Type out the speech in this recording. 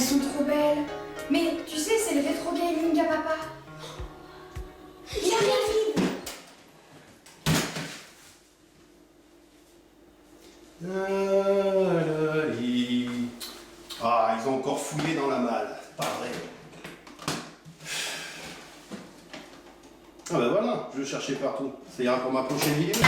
sont trop belles. Mais tu sais, c'est le rétro gaming à papa. Il arrive. Ah, ils ont encore fouillé dans la malle. Pas vrai. Ah ben voilà, je cherchais partout. Ça ira pour ma prochaine vidéo.